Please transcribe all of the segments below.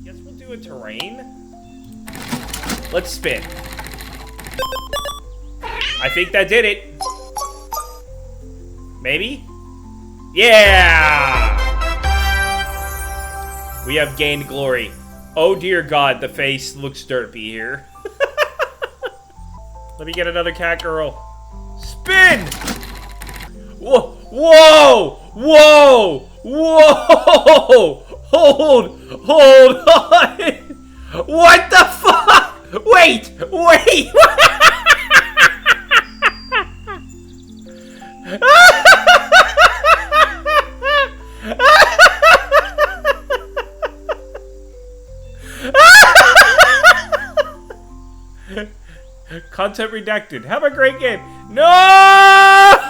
Guess we'll do a terrain. Let's spin. I think that did it. Maybe? Yeah! We have gained glory. Oh dear God, the face looks derpy here. Let me get another cat girl. Spin! Whoa! Whoa! Whoa! Whoa! Hold on! What the fuck? Wait! Content redacted. Have a great game. No!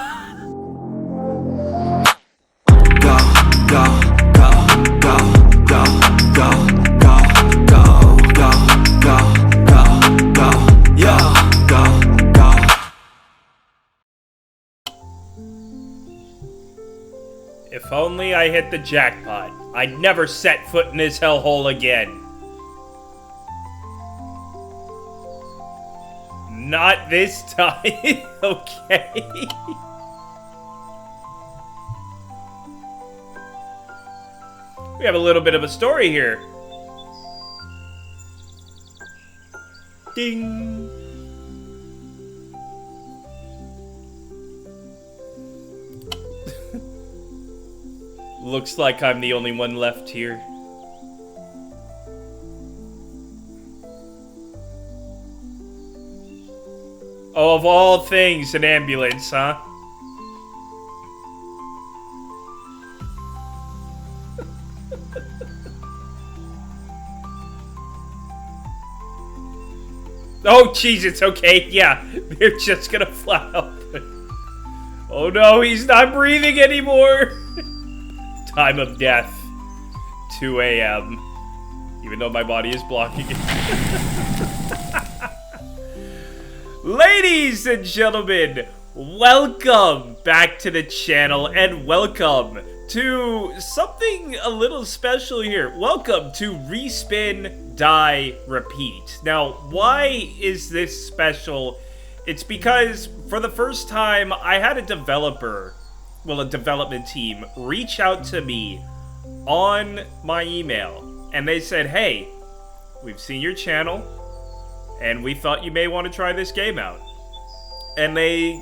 If only I hit the jackpot, I'd never set foot in this hellhole again. Not this time. Okay. We have a little bit of a story here. Ding. Looks like I'm the only one left here. Oh, of all things, an ambulance, huh? Oh, jeez, it's okay. Yeah, they're just gonna fly up. Oh no, he's not breathing anymore. Time of death, 2 a.m. Even though my body is blocking it. Ladies and gentlemen, welcome back to the channel and welcome to something a little special here. Welcome to Respin, Die, Repeat. Now, why is this special? It's because for the first time I had a development team reach out to me on my email and they said, hey, we've seen your channel and we thought you may want to try this game out. And they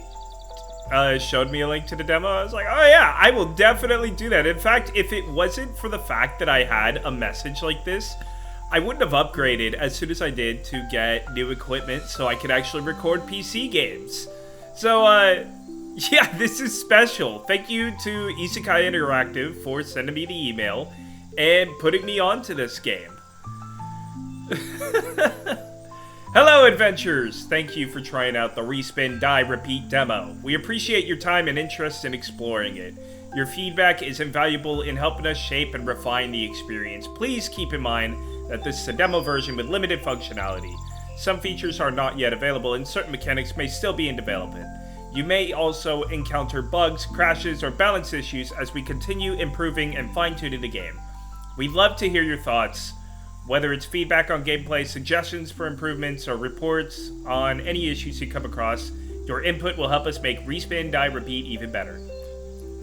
showed me a link to the demo. I was like, oh yeah, I will definitely do that. In fact, if it wasn't for the fact that I had a message like this, I wouldn't have upgraded as soon as I did to get new equipment so I could actually record PC games. So, yeah, this is special. Thank you to Isekai Interactive for sending me the email and putting me onto this game. Hello, adventurers! Thank you for trying out the Respin, Die, Repeat demo. We appreciate your time and interest in exploring it. Your feedback is invaluable in helping us shape and refine the experience. Please keep in mind that this is a demo version with limited functionality. Some features are not yet available and certain mechanics may still be in development. You may also encounter bugs, crashes, or balance issues as we continue improving and fine-tuning the game. We'd love to hear your thoughts, whether it's feedback on gameplay, suggestions for improvements, or reports on any issues you come across. Your input will help us make Respin, Die, Repeat even better.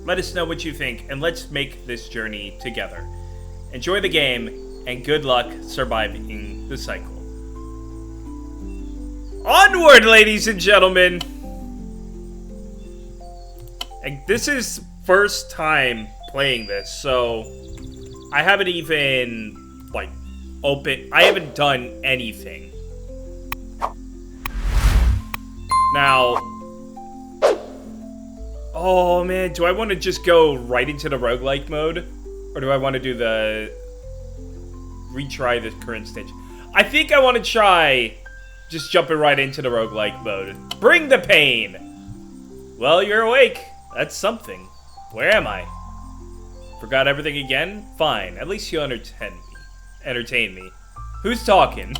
Let us know what you think, and let's make this journey together. Enjoy the game, and good luck surviving the cycle. Onward, ladies and gentlemen! And this is first time playing this, so I haven't even, like, I haven't done anything. Now, oh man, do I want to just go right into the roguelike mode? Or do I want to do retry the current stage? I think I want to try just jumping right into the roguelike mode. Bring the pain! Well, you're awake. That's something. Where am I? Forgot everything again? Fine, at least you entertain me. Who's talking?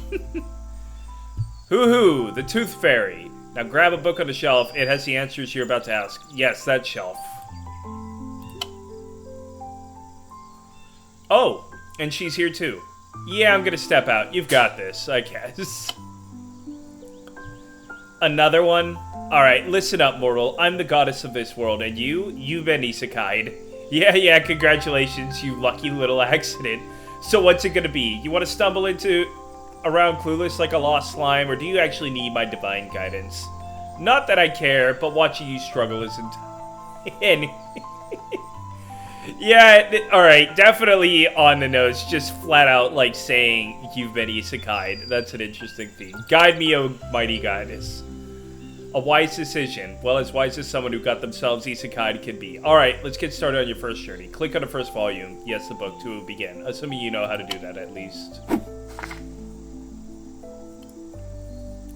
Hoo-hoo, the Tooth Fairy. Now grab a book on the shelf. It has the answers you're about to ask. Yes, that shelf. Oh, and she's here too. Yeah, I'm gonna step out. You've got this, I guess. Another one? Alright, listen up, mortal. I'm the goddess of this world, and you've been isekai'd. Yeah, congratulations, you lucky little accident. So what's it gonna be? You wanna stumble around clueless like a lost slime, or do you actually need my divine guidance? Not that I care, but watching you struggle isn't... Yeah, alright, definitely on the nose, just flat out, like, saying you've been isekai'd. That's an interesting theme. Guide me, O mighty goddess. A wise decision. Well, as wise as someone who got themselves isekai'd can be. Alright, let's get started on your first journey. Click on the first volume. Yes, the book to begin. Assuming you know how to do that, at least.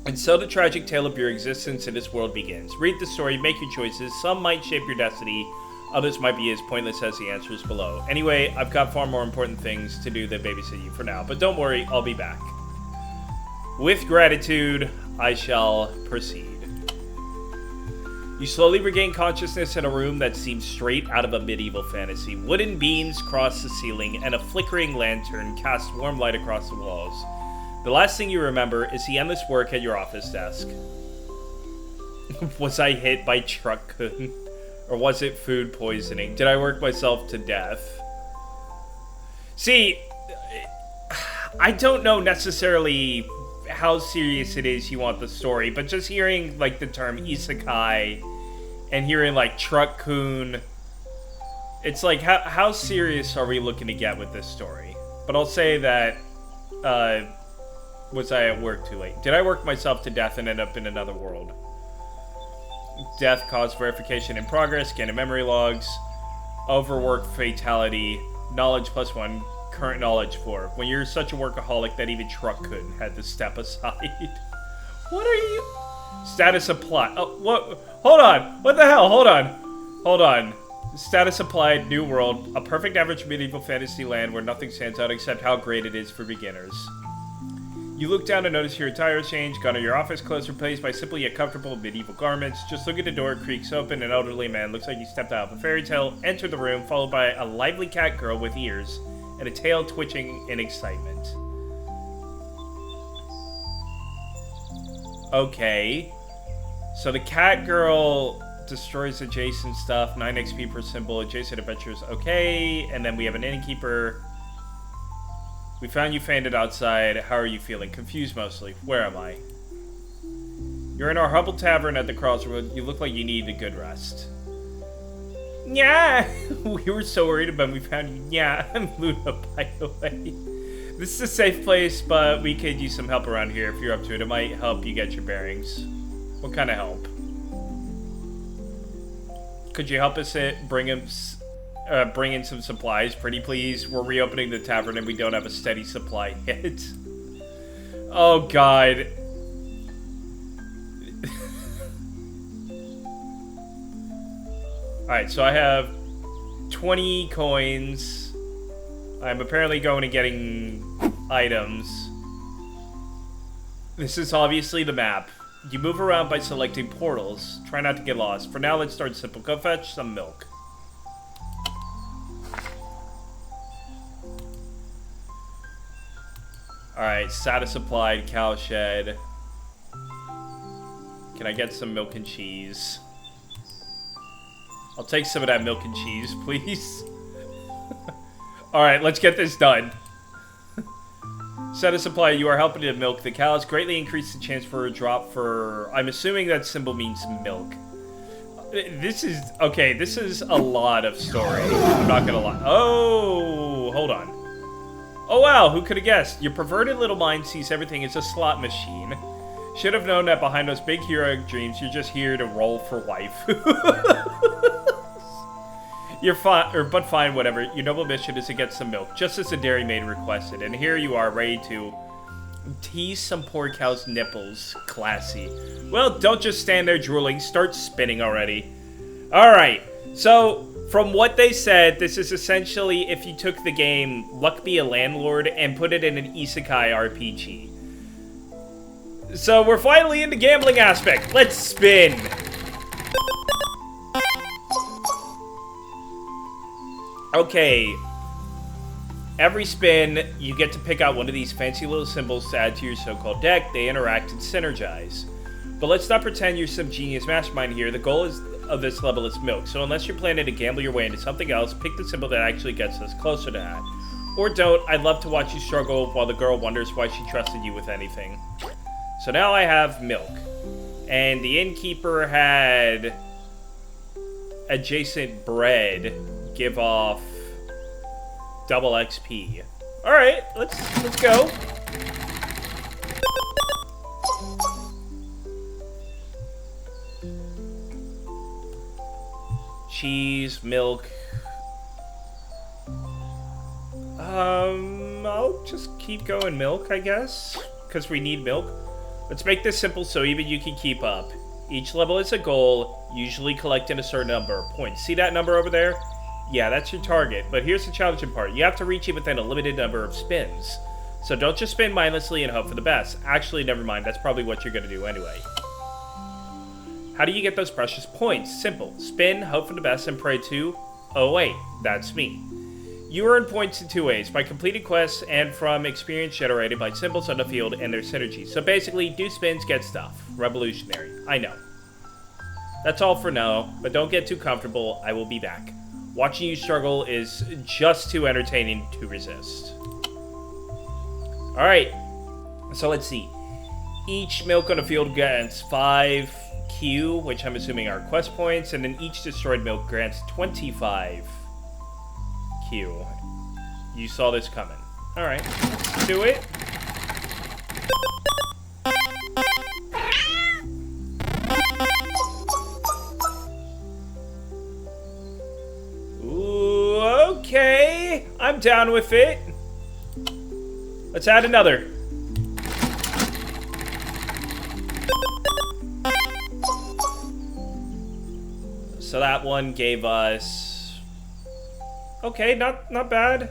And so the tragic tale of your existence in this world begins. Read the story, make your choices. Some might shape your destiny. Others might be as pointless as the answers below. Anyway, I've got far more important things to do than babysit you for now. But don't worry, I'll be back. With gratitude, I shall proceed. You slowly regain consciousness in a room that seems straight out of a medieval fantasy. Wooden beams cross the ceiling, and a flickering lantern casts warm light across the walls. The last thing you remember is the endless work at your office desk. Was I hit by truck-kun? Or was it food poisoning? Did I work myself to death? See, I don't know necessarily how serious it is you want the story, but just hearing, like, the term isekai and hearing, like, truck-kun, it's like, how serious are we looking to get with this story? But I'll say that, was I at work too late? Did I work myself to death and end up in another world? Death caused verification in progress, scan of memory logs, overwork fatality, knowledge +1, current knowledge 4. When you're such a workaholic that even truck-kun had to step aside. What are you? Status applied. Oh, what? Hold on. What the hell? Hold on. Status applied, new world, a perfect average medieval fantasy land where nothing stands out except how great it is for beginners. You look down and notice your attire has changed, got your office clothes replaced by simple yet comfortable medieval garments. Just look at the door, it creaks open, an elderly man, looks like he stepped out of a fairy tale, entered the room, followed by a lively cat girl with ears, and a tail twitching in excitement. Okay. So the cat girl destroys adjacent stuff, 9 XP per symbol, adjacent adventures, okay. And then we have an innkeeper. We found you fainted outside. How are you feeling? Confused mostly. Where am I? You're in our humble tavern at the crossroad. You look like you need a good rest. Yeah, we were so worried about we found you. Yeah, I'm Luna, by the way. This is a safe place, but we could use some help around here if you're up to it. It might help you get your bearings. What kind of help? Could you help us bring in some supplies, pretty please? We're reopening the tavern and we don't have a steady supply yet. Oh, God. Alright, so I have 20 coins. I'm apparently going and getting items. This is obviously the map. You move around by selecting portals. Try not to get lost. For now, let's start simple. Go fetch some milk. Alright, status applied, cowshed. Can I get some milk and cheese? I'll take some of that milk and cheese, please. Alright, let's get this done. Status applied, you are helping to milk the cows. Greatly increase the chance for a drop for... I'm assuming that symbol means milk. This is... Okay, this is a lot of story. I'm not gonna lie. Oh, hold on. Oh wow, who could have guessed? Your perverted little mind sees everything as a slot machine. Should have known that behind those big heroic dreams, you're just here to roll for wife. You're fine, but fine, whatever. Your noble mission is to get some milk, just as the dairy maid requested. And here you are, ready to tease some poor cow's nipples. Classy. Well, don't just stand there drooling. Start spinning already. Alright, so... From what they said, this is essentially if you took the game Luck Be A Landlord and put it in an Isekai RPG. So we're finally in the gambling aspect. Let's spin. Okay. Every spin, you get to pick out one of these fancy little symbols to add to your so-called deck. They interact and synergize. But let's not pretend you're some genius mastermind here. The goal of this level is milk. So unless you're planning to gamble your way into something else, pick the symbol that actually gets us closer to that. Or don't. I'd love to watch you struggle while the girl wonders why she trusted you with anything. So now I have milk. And the innkeeper had adjacent bread give off double XP. Alright, let's go. Cheese, milk. I'll just keep going milk, I guess, because we need milk. Let's make this simple so even you can keep up. Each level is a goal, usually collecting a certain number of points. See that number over there? Yeah, that's your target, but here's the challenging part. You have to reach it within a limited number of spins. So don't just spin mindlessly and hope for the best. Actually, never mind, that's probably what you're going to do anyway. How do you get those precious points? Simple. Spin, hope for the best, and pray to... Oh wait, that's me. You earn points in two ways, by completing quests and from experience generated by symbols on the field and their synergies. So basically, do spins, get stuff. Revolutionary. I know. That's all for now, but don't get too comfortable. I will be back. Watching you struggle is just too entertaining to resist. Alright, so let's see. Each milk on the field grants 5 Q, which I'm assuming are quest points, and then each destroyed milk grants 25 Q. You saw this coming. Alright, let's do it. Ooh, okay. I'm down with it. Let's add another. So that one gave us... Okay, not bad.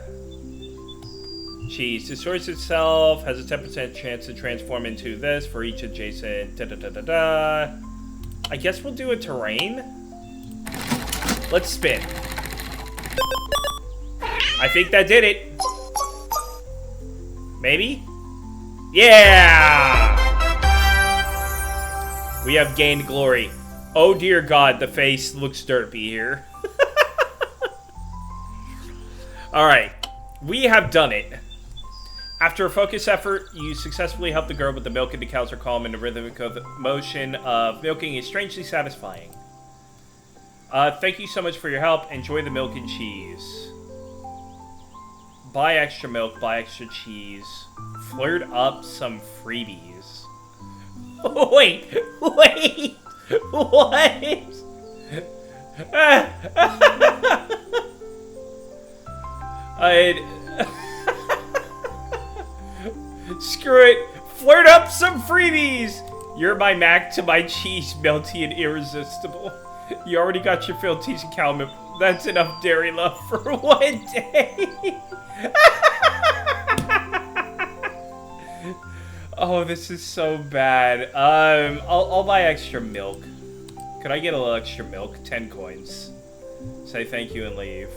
Cheese destroys itself, has a 10% chance to transform into this for each adjacent da-da-da-da-da. I guess we'll do a terrain. Let's spin. I think that did it. Maybe? Yeah! We have gained glory. Oh dear God, the face looks derpy here. Alright, we have done it. After a focused effort, you successfully help the girl with the milk, and the cows are calm, and the rhythmic motion of milking is strangely satisfying. Thank you so much for your help. Enjoy the milk and cheese. Buy extra milk, buy extra cheese. Flirt up some freebies. Wait! What? Screw it. Flirt up some freebies. You're my mac to my cheese, melty and irresistible. You already got your fill teas and cow milk. That's enough dairy love for one day. Oh, this is so bad. I'll buy extra milk. Could I get a little extra milk? 10 coins. Say thank you and leave.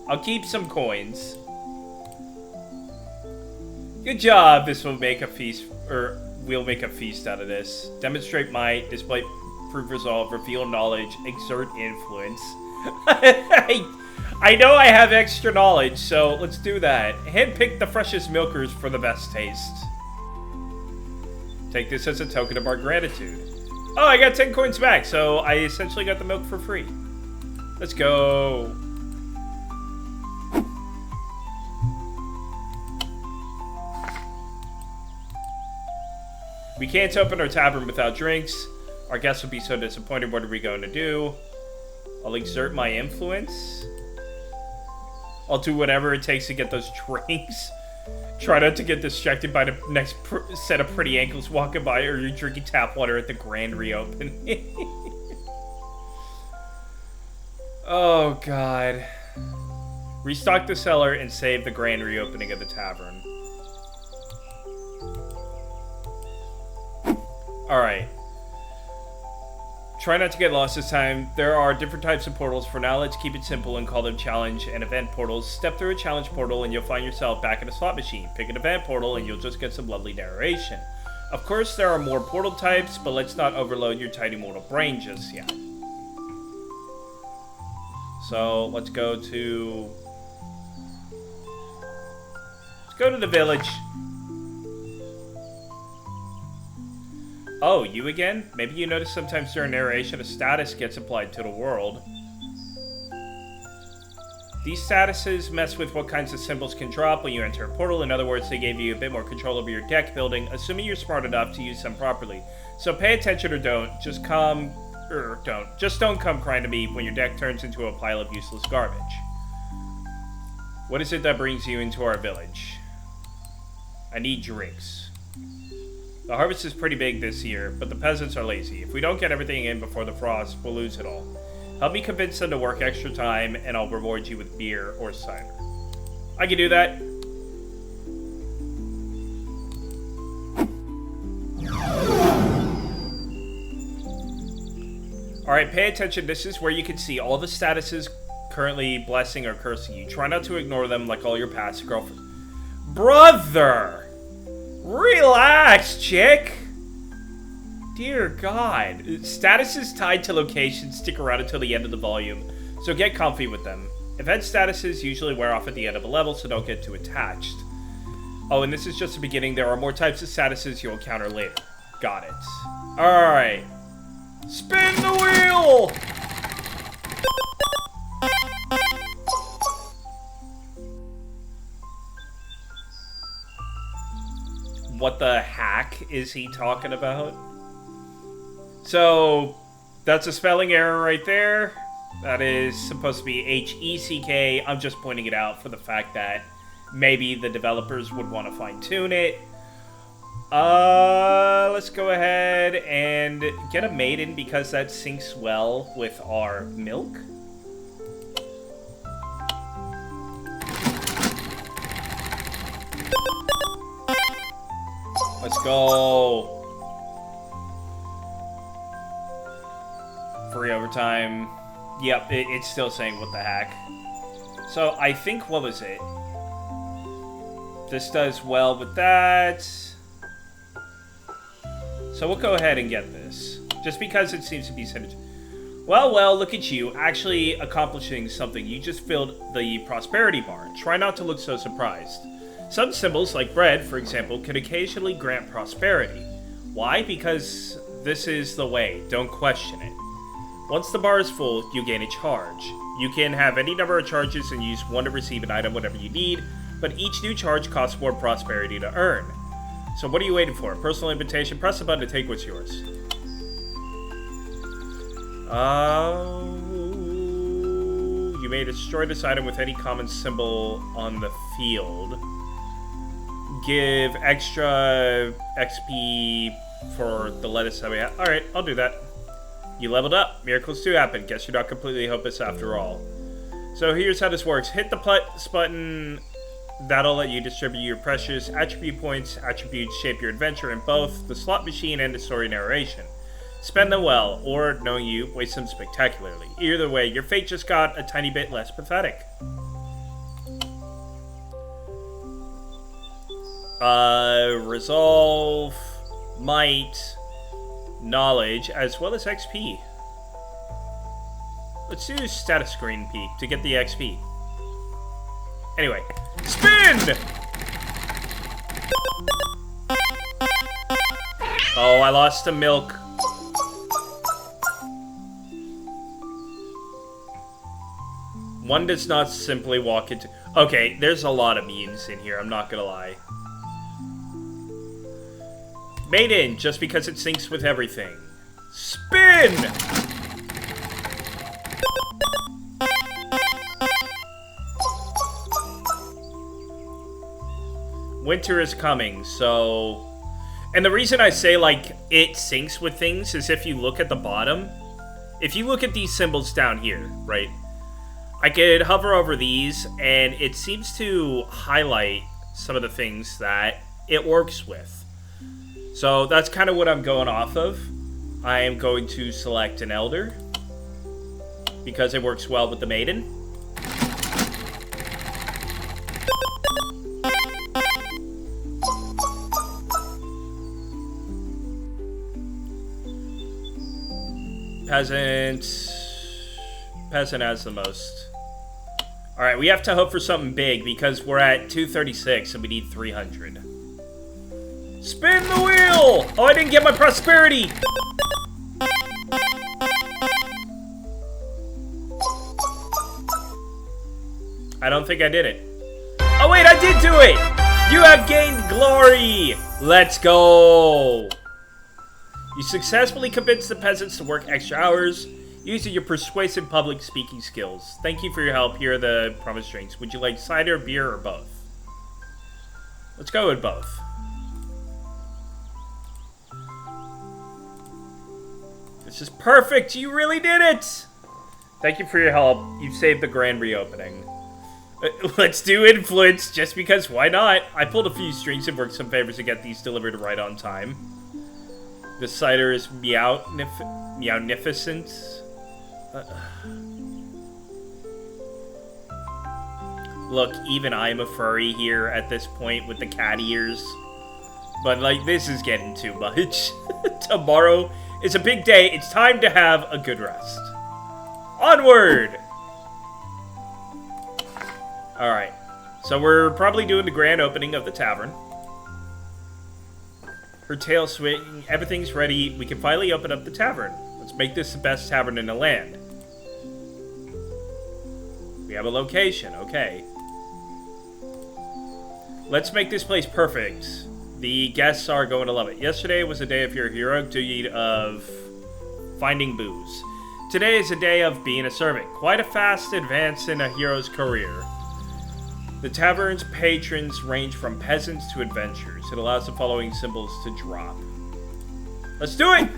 I'll keep some coins. Good job. This will make a feast, or we'll make a feast out of this. Demonstrate might, display, prove resolve, reveal knowledge, exert influence. I know I have extra knowledge, so let's do that. Handpick the freshest milkers for the best taste. Take this as a token of our gratitude. Oh, I got 10 coins back, so I essentially got the milk for free. Let's go. We can't open our tavern without drinks. Our guests will be so disappointed. What are we going to do? I'll exert my influence. I'll do whatever it takes to get those drinks. Try not to get distracted by the next set of pretty ankles walking by, or you're drinking tap water at the grand reopening. Oh, God. Restock the cellar and save the grand reopening of the tavern. Alright. Try not to get lost this time. There are different types of portals. For now, let's keep it simple and call them challenge and event portals. Step through a challenge portal and you'll find yourself back in a slot machine. Pick an event portal and you'll just get some lovely narration. Of course, there are more portal types, but let's not overload your tiny mortal brain just yet. So, let's go to the village. Oh, you again? Maybe you notice sometimes during narration a status gets applied to the world. These statuses mess with what kinds of symbols can drop when you enter a portal. In other words, they gave you a bit more control over your deck building, assuming you're smart enough to use them properly. So pay attention or don't. Just don't come crying to me when your deck turns into a pile of useless garbage. What is it that brings you into our village? I need drinks. The harvest is pretty big this year, but the peasants are lazy. If we don't get everything in before the frost, we'll lose it all. Help me convince them to work extra time, and I'll reward you with beer or cider. I can do that. Alright, pay attention. This is where you can see all the statuses currently blessing or cursing you. Try not to ignore them like all your past girlfriends. Brother! Relax, chick! Dear God. Statuses tied to locations stick around until the end of the volume, so get comfy with them. Event statuses usually wear off at the end of a level, so don't get too attached. Oh, and this is just the beginning. There are more types of statuses you'll encounter later. Got it. Alright. Spin the wheel! What the heck is he talking about? So, that's a spelling error right there. That is supposed to be H-E-C-K. I'm just pointing it out for the fact that maybe the developers would want to fine-tune it. Let's go ahead and get a maiden because that syncs well with our milk. Let's go. Free overtime. Yep, it's still saying what the heck. So I think, what was it? This does well with that. So we'll go ahead and get this. Just because it seems to be synergy. Well, look at you actually accomplishing something. You just filled the prosperity bar. Try not to look so surprised. Some symbols, like bread, for example, can occasionally grant prosperity. Why? Because this is the way. Don't question it. Once the bar is full, you gain a charge. You can have any number of charges and use one to receive an item whenever you need, but each new charge costs more prosperity to earn. So what are you waiting for? Personal invitation? Press the button to take what's yours. You may destroy this item with any common symbol on the field. Give extra XP for the lettuce that we have. Alright, I'll do that. You leveled up. Miracles do happen. Guess you're not completely hopeless after all. So here's how this works. Hit the plus button. That'll let you distribute your precious attribute points. Attributes shape your adventure in both the slot machine and the story narration. Spend them well, or, knowing you, waste them spectacularly. Either way, your fate just got a tiny bit less pathetic. Resolve, might, knowledge, as well as XP. Let's do status screen peek to get the XP. Anyway, spin! Oh, I lost the milk. One does not simply walk into... Okay, there's a lot of memes in here, I'm not gonna lie. Maiden, just because it syncs with everything. Spin! Winter is coming, so... And the reason I say, like, it syncs with things is if you look at the bottom. If you look at these symbols down here, right? I could hover over these, and it seems to highlight some of the things that it works with. So that's kind of what I'm going off of. I am going to select an elder because it works well with the maiden. Peasant has the most. Alright, we have to hope for something big because we're at 236 and we need 300. Spin the wheel! Oh, I didn't get my prosperity! I don't think I did it. Oh wait, I did do it! You have gained glory! Let's go! You successfully convinced the peasants to work extra hours using your persuasive public speaking skills. Thank you for your help. Here are the promised drinks. Would you like cider, beer, or both? Let's go with both. This is perfect! You really did it! Thank you for your help. You saved the grand reopening. Let's do influence, just because why not? I pulled a few strings and worked some favors to get these delivered right on time. The cider is meownificent. Look, even I'm a furry here at this point with the cat ears. But, like, this is getting too much. Tomorrow is a big day. It's time to have a good rest. Onward! Alright. So we're probably doing the grand opening of the tavern. Her tail swing, everything's ready. We can finally open up the tavern. Let's make this the best tavern in the land. We have a location, okay. Let's make this place perfect. The guests are going to love it. Yesterday was a day of your heroic duty of finding booze. Today is a day of being a servant. Quite a fast advance in a hero's career. The tavern's patrons range from peasants to adventurers. It allows the following symbols to drop. Let's do it!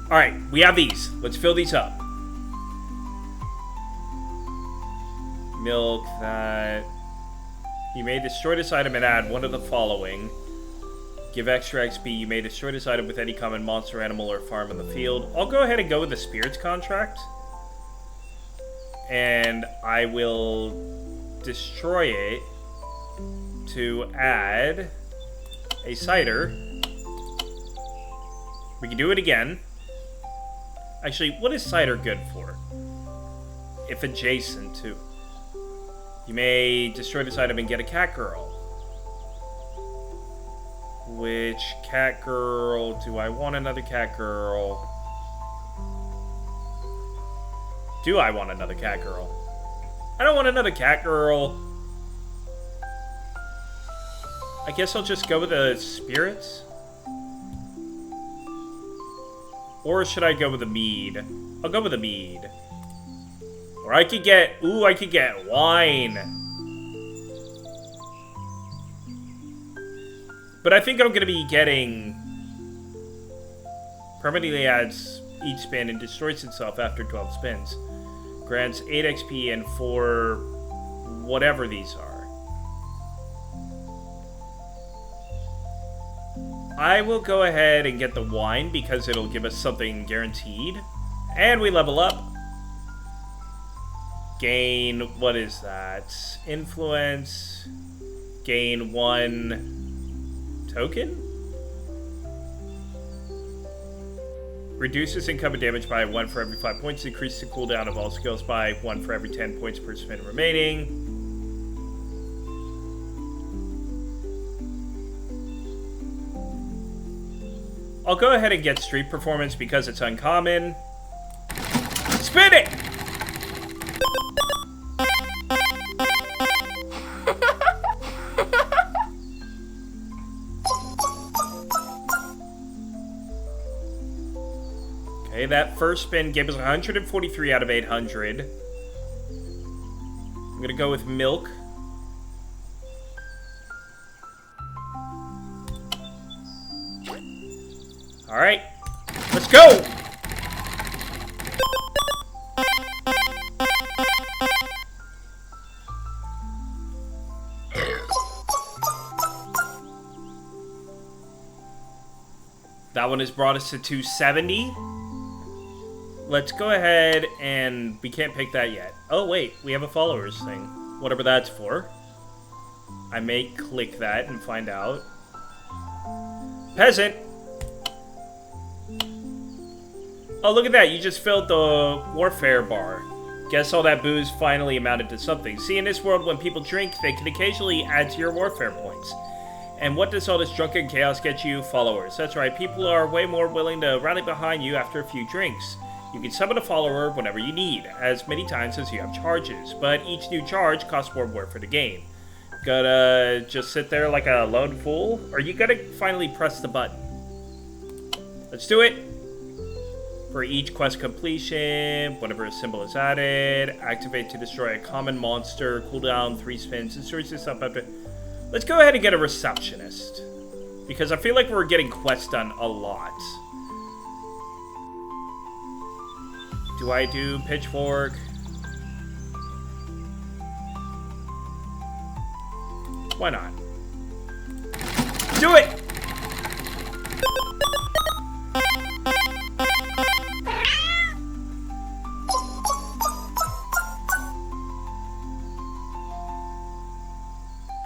Alright, we have these. Let's fill these up. Milk that. You may destroy this item and add one of the following. Give extra XP. You may destroy this item with any common monster, animal, or farm in the field. I'll go ahead and go with the spirits contract. And I will destroy it to add a cider. We can do it again. Actually, what is cider good for? If adjacent to. You may destroy this item and get a cat girl. Which cat girl? Do I want another cat girl? Do I want another cat girl? I don't want another cat girl. I guess I'll just go with the spirits. Or should I go with the mead? I'll go with the mead. Or I could get... Ooh, I could get wine. But I think I'm going to be getting... Permanently adds each spin and destroys itself after 12 spins. Grants 8 XP and 4 whatever these are. I will go ahead and get the wine because it'll give us something guaranteed. And we level up. Gain, what is that? Influence. Gain 1 token? Reduces incoming damage by 1 for every 5 points. Increases the cooldown of all skills by 1 for every 10 points per spin remaining. I'll go ahead and get Street Performance because it's uncommon. Spin it! Okay, that first spin gave us 143 out of 800. I'm gonna go with milk. Alright, let's go! That one has brought us to 270. Let's go ahead and... we can't pick that yet. Oh, wait. We have a followers thing. Whatever that's for. I may click that and find out. Peasant! Oh, look at that. You just filled the warfare bar. Guess all that booze finally amounted to something. See, in this world, when people drink, they can occasionally add to your warfare points. And what does all this drunken chaos get you? Followers. That's right, people are way more willing to rally behind you after a few drinks. You can summon a follower whenever you need, as many times as you have charges, but each new charge costs more warfare to gain. Gotta just sit there like a lone fool? Or you gotta finally press the button? Let's do it! For each quest completion, whenever a symbol is added, activate to destroy a common monster, cooldown 3 spins, and search this up after... Let's go ahead and get a receptionist. Because I feel like we're getting quests done a lot. Do I do pitchfork? Why not? Do it!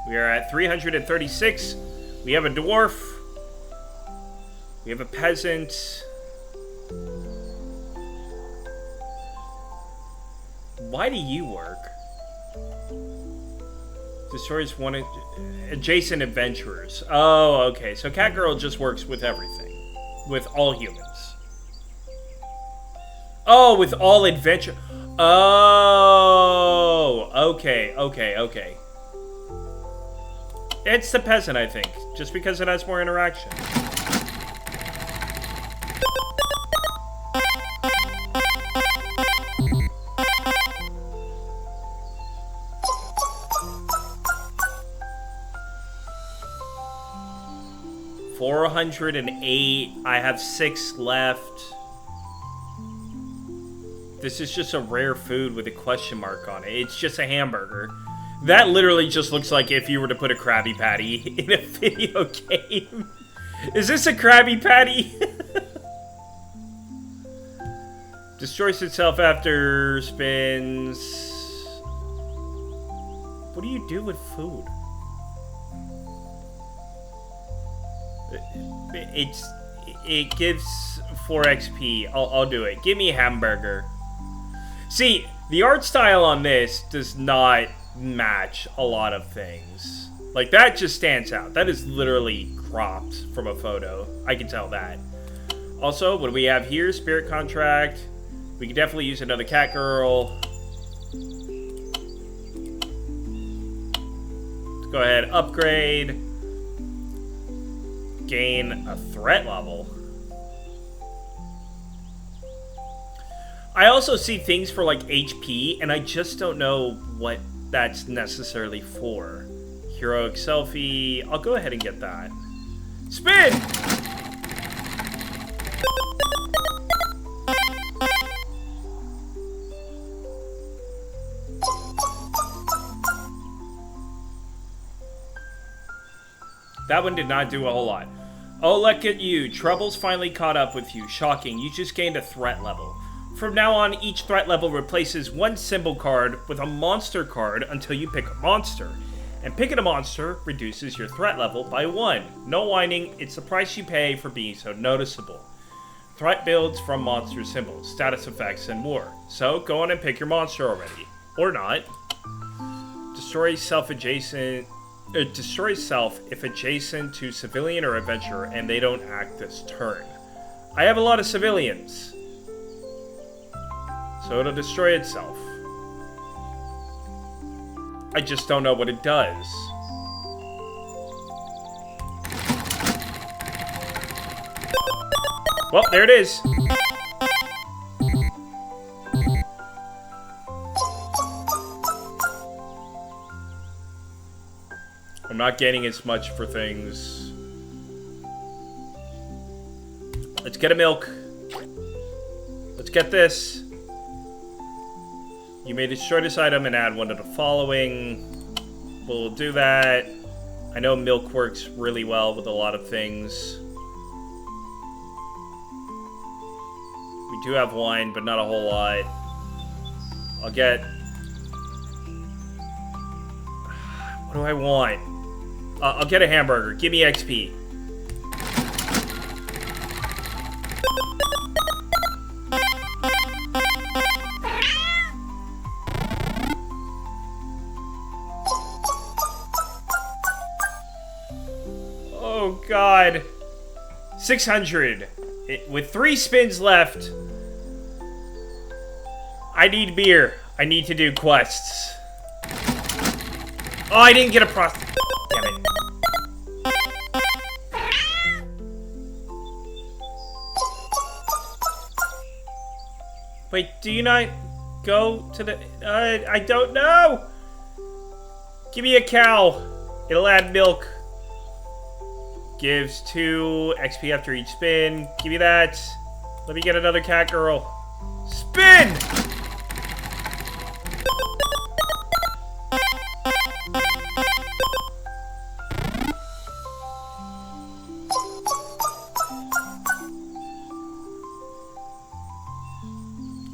We are at 336. We have a dwarf. We have a peasant. Why do you work? Destroys one adjacent adventurers. Oh, okay. So Catgirl just works with everything. With all humans. Oh, with all adventure. Oh, okay. It's the peasant, I think, just because it has more interaction. $408. I have 6 left. This is just a rare food with a question mark on it. It's just a hamburger. That literally just looks like if you were to put a Krabby Patty in a video game. Is this a Krabby Patty? Destroys itself after spins. What do you do with food? It gives 4 XP. I'll do it. Give me a hamburger. See, the art style on this does not match a lot of things. Like, that just stands out. That is literally cropped from a photo. I can tell that. Also, what do we have here? Spirit contract. We can definitely use another cat girl. Let's go ahead, upgrade. Gain a threat level. I also see things for like HP, and I just don't know what that's necessarily for. Heroic selfie. I'll go ahead and get that. Spin! That one did not do a whole lot. Oh, look at you. Trouble's finally caught up with you. Shocking. You just gained a threat level. From now on, each threat level replaces one symbol card with a monster card until you pick a monster. And picking a monster reduces your threat level by 1. No whining, it's the price you pay for being so noticeable. Threat builds from monster symbols, status effects, and more. So, go on and pick your monster already. Or not. Destroy self if adjacent to civilian or adventurer and they don't act this turn. I have a lot of civilians. So it'll destroy itself. I just don't know what it does. Well, there it is. I'm not getting as much for things. Let's get a milk. Let's get this. You may destroy this item and add one to the following. We'll do that. I know milk works really well with a lot of things. We do have wine, but not a whole lot. I'll get... What do I want? I'll get a hamburger. Give me XP. Oh, God. 600. With 3 spins left, I need beer. I need to do quests. Oh, I didn't get a damn it. Wait, do you not go to the... I don't know. Give me a cow. It'll add milk. Gives 2 XP after each spin. Give me that. Let me get another cat girl. Spin!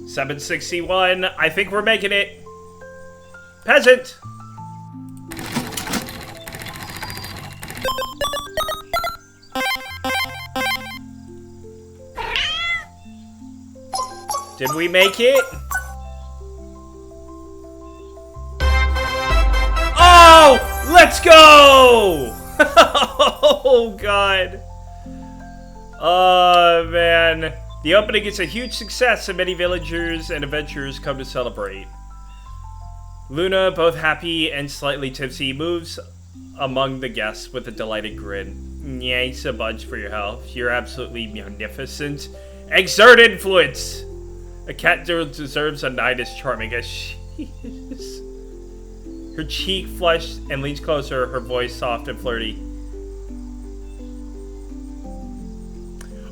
$761. I think we're making it. Peasant! Did we make it? Oh! Let's go! Oh, God. Oh, man. The opening is a huge success, and many villagers and adventurers come to celebrate. Luna, both happy and slightly tipsy, moves among the guests with a delighted grin. Thanks a bunch for your help. You're absolutely magnificent. Exert influence! A cat deserves a knight as charming as she is. Her cheek flushed and leans closer, her voice soft and flirty.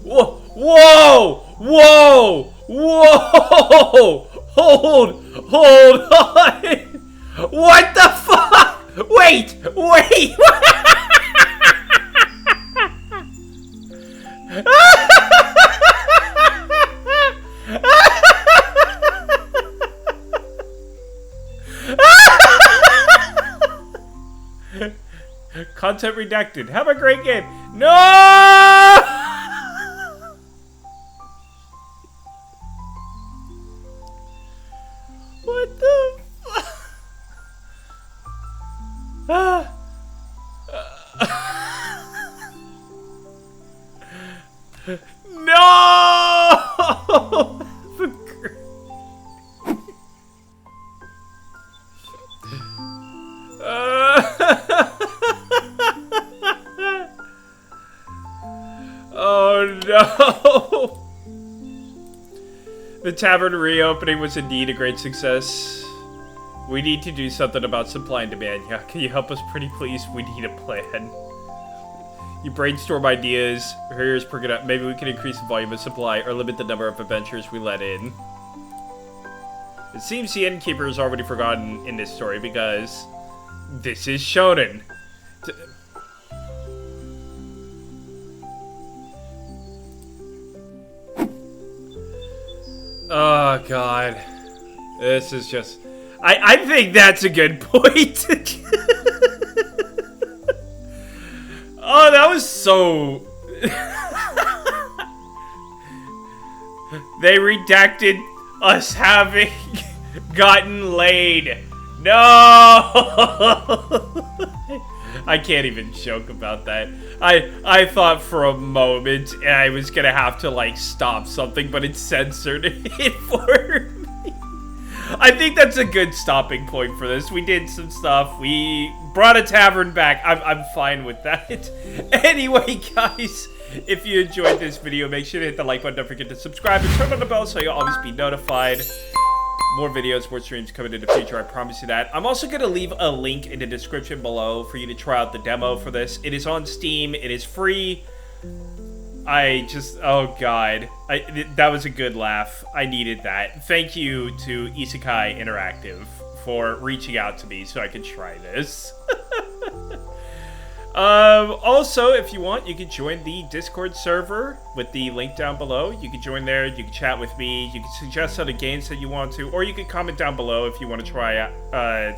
Whoa! Whoa! Whoa! Whoa! Hold on! What the fuck? Wait! Wait! Content redacted. Have a great game. No! What the fuck? No! Oh no! The tavern reopening was indeed a great success. We need to do something about supply and demand. Yeah, can you help us pretty please? We need a plan. You brainstorm ideas. Here's bring it up. Maybe we can increase the volume of supply or limit the number of adventures we let in. It seems the innkeeper is already forgotten in this story because this is shonen. Oh, God. This is just... I think that's a good point. Oh, that was so... They redacted us having gotten laid. No! I can't even joke about that. I thought for a moment I was gonna have to like stop something, but it censored it for me. I think that's a good stopping point for this. We did some stuff. We brought a tavern back. I'm fine with that. Anyway, guys, if you enjoyed this video, make sure to hit the like button. Don't forget to subscribe and turn on the bell so you'll always be notified. More videos, more streams coming in the future, I promise you that. I'm also going to leave a link in the description below for you to try out the demo for this. It is on Steam. It is free. Oh God. That was a good laugh. I needed that. Thank you to Isekai Interactive for reaching out to me so I could try this. Also, if you want, you can join the Discord server with the link down below. You can join there, you can chat with me, you can suggest other games that you want to, or you can comment down below if you want to try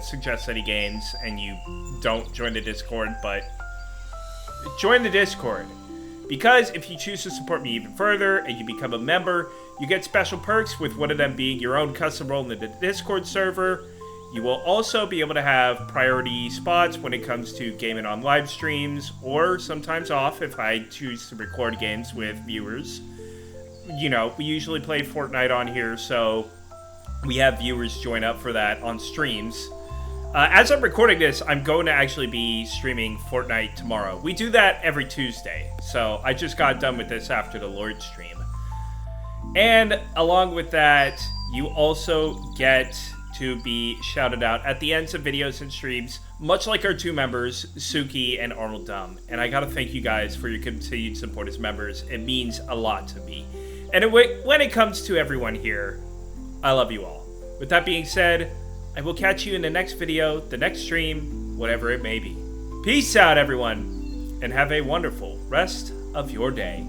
suggest any games and you don't join the Discord, but join the Discord. Because if you choose to support me even further and you become a member, you get special perks, with one of them being your own custom role in the Discord server. You will also be able to have priority spots when it comes to gaming on live streams, or sometimes off if I choose to record games with viewers. You know, we usually play Fortnite on here, so we have viewers join up for that on streams. As I'm recording this, I'm going to actually be streaming Fortnite tomorrow. We do that every Tuesday, so I just got done with this after the Lord stream. And along with that, you also get to be shouted out at the ends of videos and streams, much like our two members, Suki and Arnold Dumb. And I gotta thank you guys for your continued support as members. It means a lot to me. And when it comes to everyone here, I love you all. With that being said, I will catch you in the next video, the next stream, whatever it may be. Peace out, everyone, and have a wonderful rest of your day.